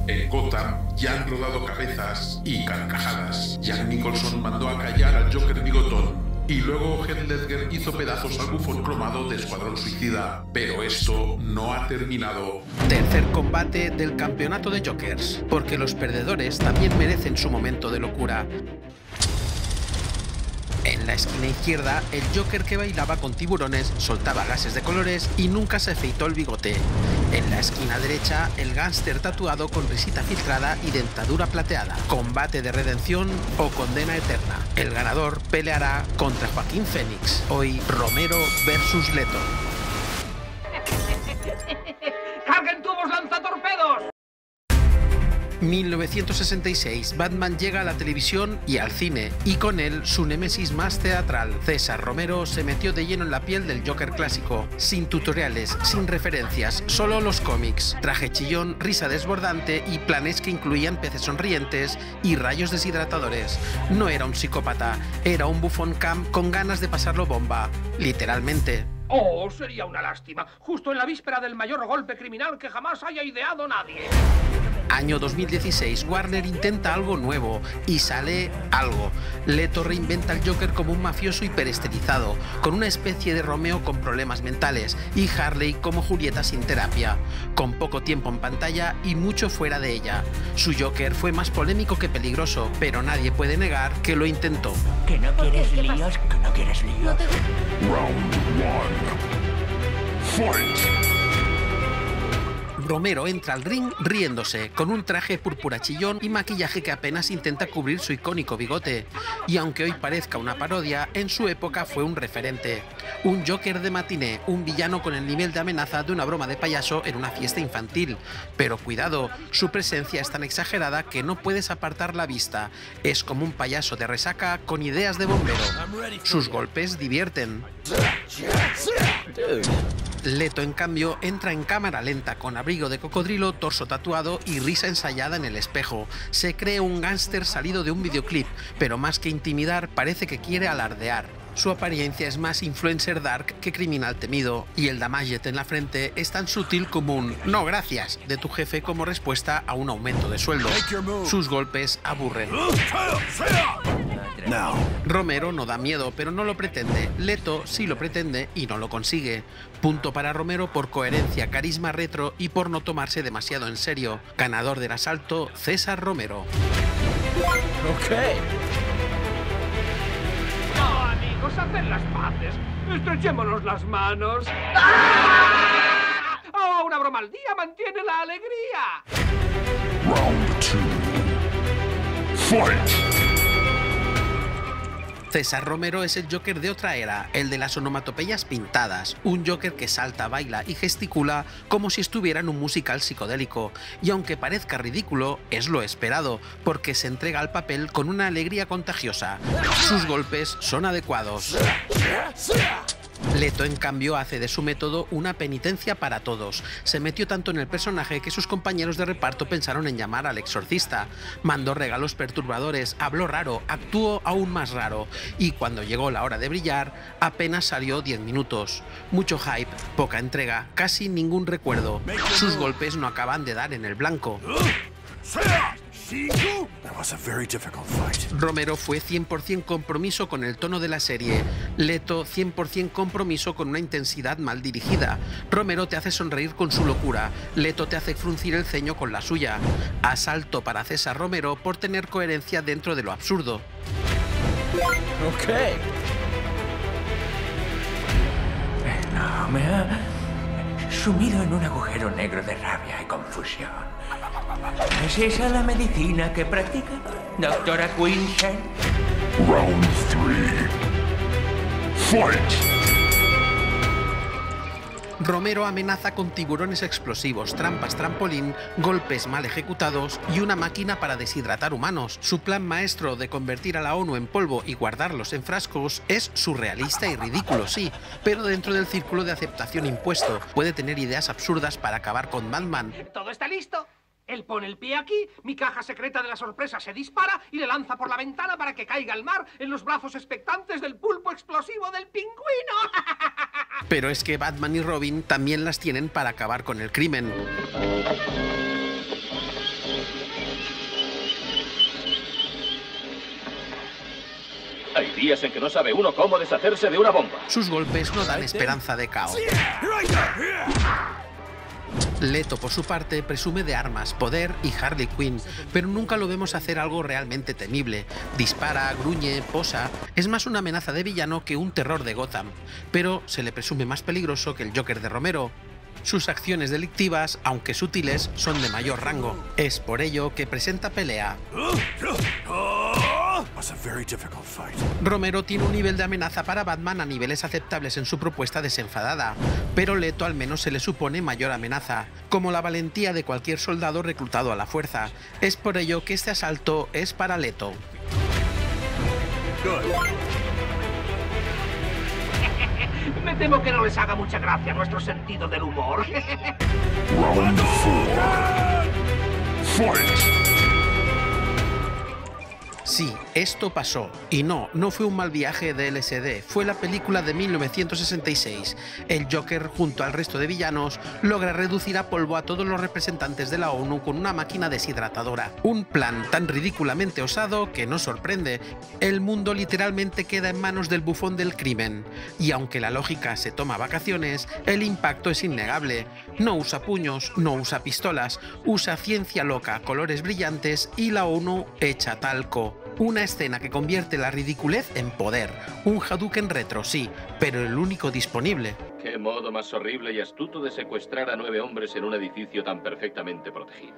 En Gotham ya han rodado cabezas y carcajadas. Jack Nicholson mandó a callar al Joker bigotón. Y luego Heath Ledger hizo pedazos al bufón cromado de Escuadrón Suicida. Pero esto no ha terminado. Tercer combate del campeonato de Jokers, porque los perdedores también merecen su momento de locura. En la esquina izquierda, el Joker que bailaba con tiburones, soltaba gases de colores y nunca se afeitó el bigote. En la esquina derecha, el gángster tatuado con risita filtrada y dentadura plateada. Combate de redención o condena eterna. El ganador peleará contra Joaquín Phoenix. Hoy, Romero versus Leto. ¡Carguen tubos lanzatorpedos! 1966, Batman llega a la televisión y al cine, y con él su némesis más teatral. César Romero se metió de lleno en la piel del Joker clásico, sin tutoriales, sin referencias, solo los cómics, traje chillón, risa desbordante y planes que incluían peces sonrientes y rayos deshidratadores. No era un psicópata, era un bufón camp con ganas de pasarlo bomba, literalmente. Oh, sería una lástima, justo en la víspera del mayor golpe criminal que jamás haya ideado nadie. Año 2016, Warner intenta algo nuevo y sale algo. Leto reinventa al Joker como un mafioso hiperestilizado, con una especie de Romeo con problemas mentales y Harley como Julieta sin terapia, con poco tiempo en pantalla y mucho fuera de ella. Su Joker fue más polémico que peligroso, pero nadie puede negar que lo intentó. ¿Que no quieres líos? ¿Que no quieres líos? Round 1. Fight. Romero entra al ring riéndose, con un traje púrpura chillón y maquillaje que apenas intenta cubrir su icónico bigote. Y aunque hoy parezca una parodia, en su época fue un referente. Un Joker de matiné, un villano con el nivel de amenaza de una broma de payaso en una fiesta infantil. Pero cuidado, su presencia es tan exagerada que no puedes apartar la vista. Es como un payaso de resaca con ideas de bombero. Sus golpes divierten. Leto, en cambio, entra en cámara lenta con abrigo de cocodrilo, torso tatuado y risa ensayada en el espejo. Se cree un gángster salido de un videoclip, pero más que intimidar parece que quiere alardear. Su apariencia es más influencer dark que criminal temido, y el damaget en la frente es tan sutil como un "no gracias" de tu jefe como respuesta a un aumento de sueldo. Sus golpes aburren. Romero no da miedo, pero no lo pretende. Leto sí lo pretende y no lo consigue. Punto para Romero por coherencia, carisma retro y por no tomarse demasiado en serio. Ganador del asalto, César Romero. No, amigos, haced las paces. Estrechémonos las manos. ¡Ah! Oh, una broma al día mantiene la alegría. Round 2. Fight. César Romero es el Joker de otra era, el de las onomatopeyas pintadas, un Joker que salta, baila y gesticula como si estuviera en un musical psicodélico, y aunque parezca ridículo, es lo esperado, porque se entrega al papel con una alegría contagiosa. Sus golpes son adecuados. Leto, en cambio, hace de su método una penitencia para todos. Se metió tanto en el personaje que sus compañeros de reparto pensaron en llamar al exorcista. Mandó regalos perturbadores, habló raro, actuó aún más raro. Y cuando llegó la hora de brillar, apenas salió 10 minutos. Mucho hype, poca entrega, casi ningún recuerdo. Sus golpes no acaban de dar en el blanco. Romero fue 100% compromiso con el tono de la serie. Leto 100% compromiso con una intensidad mal dirigida. Romero te hace sonreír con su locura. Leto te hace fruncir el ceño con la suya. Asalto para César Romero por tener coherencia dentro de lo absurdo. No, me ha sumido en un agujero negro de rabia y confusión. ¿Es esa la medicina que practica, doctora Quinchen? Round 3. Fight. Romero amenaza con tiburones explosivos, trampas trampolín, golpes mal ejecutados y una máquina para deshidratar humanos. Su plan maestro de convertir a la ONU en polvo y guardarlos en frascos es surrealista y ridículo, sí, pero dentro del círculo de aceptación impuesto. Puede tener ideas absurdas para acabar con Batman. Todo está listo. Él pone el pie aquí, mi caja secreta de la sorpresa se dispara y le lanza por la ventana para que caiga al mar en los brazos expectantes del pulpo explosivo del pingüino. Pero es que Batman y Robin también las tienen para acabar con el crimen. Hay días en que no sabe uno cómo deshacerse de una bomba. Sus golpes no dan esperanza de KO. Leto, por su parte, presume de armas, poder y Harley Quinn, pero nunca lo vemos hacer algo realmente temible. Dispara, gruñe, posa... Es más una amenaza de villano que un terror de Gotham, pero se le presume más peligroso que el Joker de Romero. Sus acciones delictivas, aunque sutiles, son de mayor rango. Es por ello que presenta pelea. Romero tiene un nivel de amenaza para Batman a niveles aceptables en su propuesta desenfadada, pero Leto al menos se le supone mayor amenaza, como la valentía de cualquier soldado reclutado a la fuerza. Es por ello que este asalto es para Leto. Me temo que no les haga mucha gracia nuestro sentido del humor. Round 4. Fight. Sí, esto pasó. Y no fue un mal viaje de LSD, fue la película de 1966. El Joker, junto al resto de villanos, logra reducir a polvo a todos los representantes de la ONU con una máquina deshidratadora. Un plan tan ridículamente osado que no sorprende. El mundo literalmente queda en manos del bufón del crimen. Y aunque la lógica se toma vacaciones, el impacto es innegable. No usa puños, no usa pistolas, usa ciencia loca, colores brillantes y la ONU echa talco. Una escena que convierte la ridiculez en poder. Un Hadouken retro, sí, pero el único disponible. Qué modo más horrible y astuto de secuestrar a 9 hombres en un edificio tan perfectamente protegido.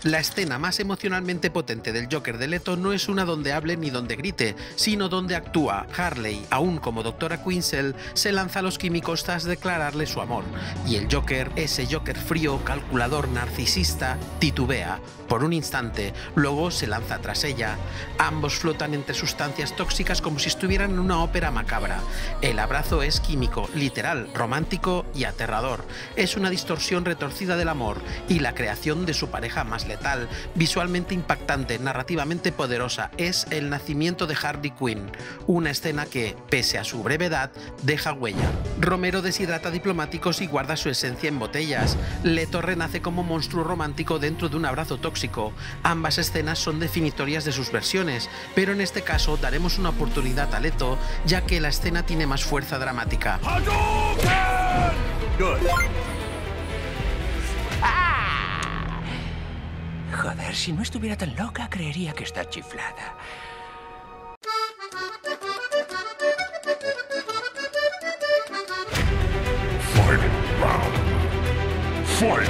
La escena más emocionalmente potente del Joker de Leto no es una donde hable ni donde grite, sino donde actúa. Harley, aún como Dra. Quinzel, se lanza a los químicos tras declararle su amor. Y el Joker, ese Joker frío, calculador, narcisista, titubea. Por un instante, luego se lanza tras ella. Ambos flotan entre sustancias tóxicas como si estuvieran en una ópera macabra. El abrazo es químico, literal, romántico y aterrador. Es una distorsión retorcida del amor y la creación de su pareja más letal, visualmente impactante, narrativamente poderosa. Es el nacimiento de Harley Quinn, una escena que, pese a su brevedad, deja huella. Romero deshidrata diplomáticos y guarda su esencia en botellas. Leto renace como monstruo romántico dentro de un abrazo tóxico. Ambas escenas son definitorias de sus versiones, pero en este caso daremos una oportunidad a Leto, ya que la escena tiene más fuerza dramática. Joder, si no estuviera tan loca, creería que está chiflada. Final round. Fight.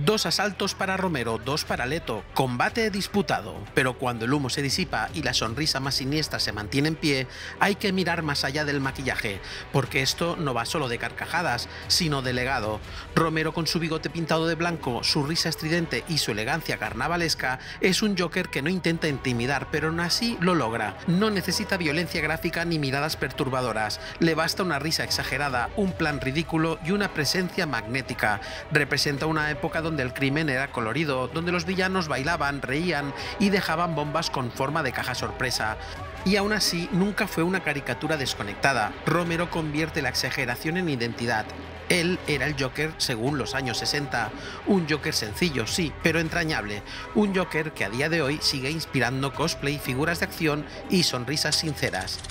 2 asaltos para Romero, 2 para Leto, combate disputado, pero cuando el humo se disipa y la sonrisa más siniestra se mantiene en pie, hay que mirar más allá del maquillaje, porque esto no va solo de carcajadas, sino de legado. Romero, con su bigote pintado de blanco, su risa estridente y su elegancia carnavalesca, es un Joker que no intenta intimidar, pero aún así lo logra. No necesita violencia gráfica ni miradas perturbadoras, le basta una risa exagerada, un plan ridículo y una presencia magnética. Representa una época donde el crimen era colorido, donde los villanos bailaban, reían y dejaban bombas con forma de caja sorpresa. Y aún así, nunca fue una caricatura desconectada. Romero convierte la exageración en identidad. Él era el Joker según los años 60. Un Joker sencillo, sí, pero entrañable. Un Joker que a día de hoy sigue inspirando cosplay, figuras de acción y sonrisas sinceras.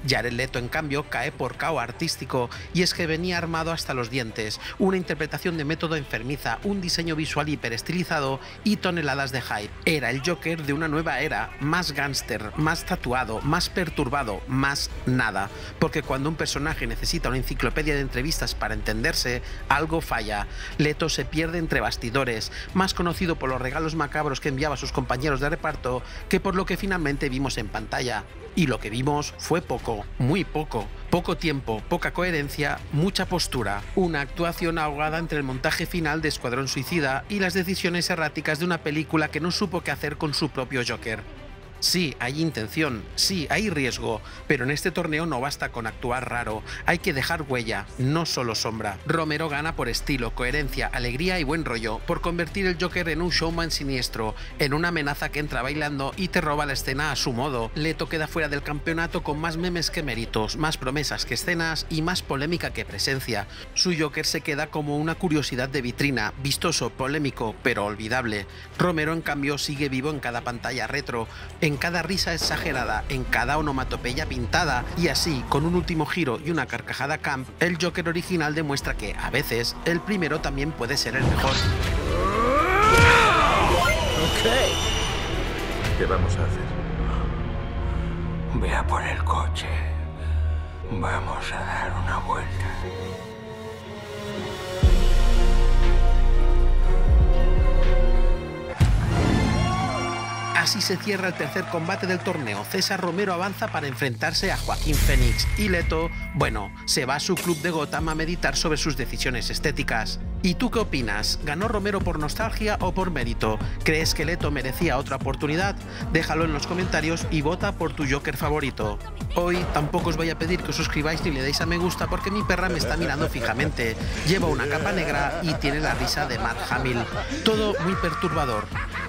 Jared Leto, en cambio, cae por KO artístico, y es que venía armado hasta los dientes, una interpretación de método enfermiza, un diseño visual hiperestilizado y toneladas de hype. Era el Joker de una nueva era, más gángster, más tatuado, más perturbado, más nada. Porque cuando un personaje necesita una enciclopedia de entrevistas para entenderse, algo falla. Leto se pierde entre bastidores, más conocido por los regalos macabros que enviaba a sus compañeros de reparto que por lo que finalmente vimos en pantalla. Y lo que vimos fue poco, muy poco. Poco tiempo, poca coherencia, mucha postura. Una actuación ahogada entre el montaje final de Escuadrón Suicida y las decisiones erráticas de una película que no supo qué hacer con su propio Joker. Sí, hay intención, sí, hay riesgo, pero en este torneo no basta con actuar raro, hay que dejar huella, no solo sombra. Romero gana por estilo, coherencia, alegría y buen rollo, por convertir el Joker en un showman siniestro, en una amenaza que entra bailando y te roba la escena a su modo. Leto queda fuera del campeonato con más memes que méritos, más promesas que escenas y más polémica que presencia. Su Joker se queda como una curiosidad de vitrina, vistoso, polémico, pero olvidable. Romero, en cambio, sigue vivo en cada pantalla retro, en cada risa exagerada, en cada onomatopeya pintada, y así, con un último giro y una carcajada camp, el Joker original demuestra que, a veces, el primero también puede ser el mejor. ¿Qué vamos a hacer? Ve a por el coche. Vamos a dar una vuelta. Así se cierra el tercer combate del torneo. César Romero avanza para enfrentarse a Joaquín Phoenix y Leto, bueno, se va a su club de Gotham a meditar sobre sus decisiones estéticas. ¿Y tú qué opinas? ¿Ganó Romero por nostalgia o por mérito? ¿Crees que Leto merecía otra oportunidad? Déjalo en los comentarios y vota por tu Joker favorito. Hoy tampoco os voy a pedir que os suscribáis ni le deis a me gusta porque mi perra me está mirando fijamente. Lleva una capa negra y tiene la risa de Mark Hamill. Todo muy perturbador.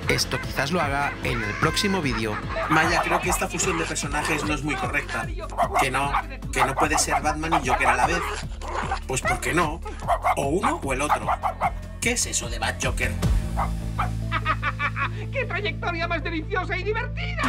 Esto quizás lo haga en el próximo vídeo. Maya, creo que esta fusión de personajes no es muy correcta. Que no puede ser Batman y Joker a la vez. Pues ¿por qué no? O uno o el otro. ¿Qué es eso de Bat Joker? ¡Qué trayectoria más deliciosa y divertida!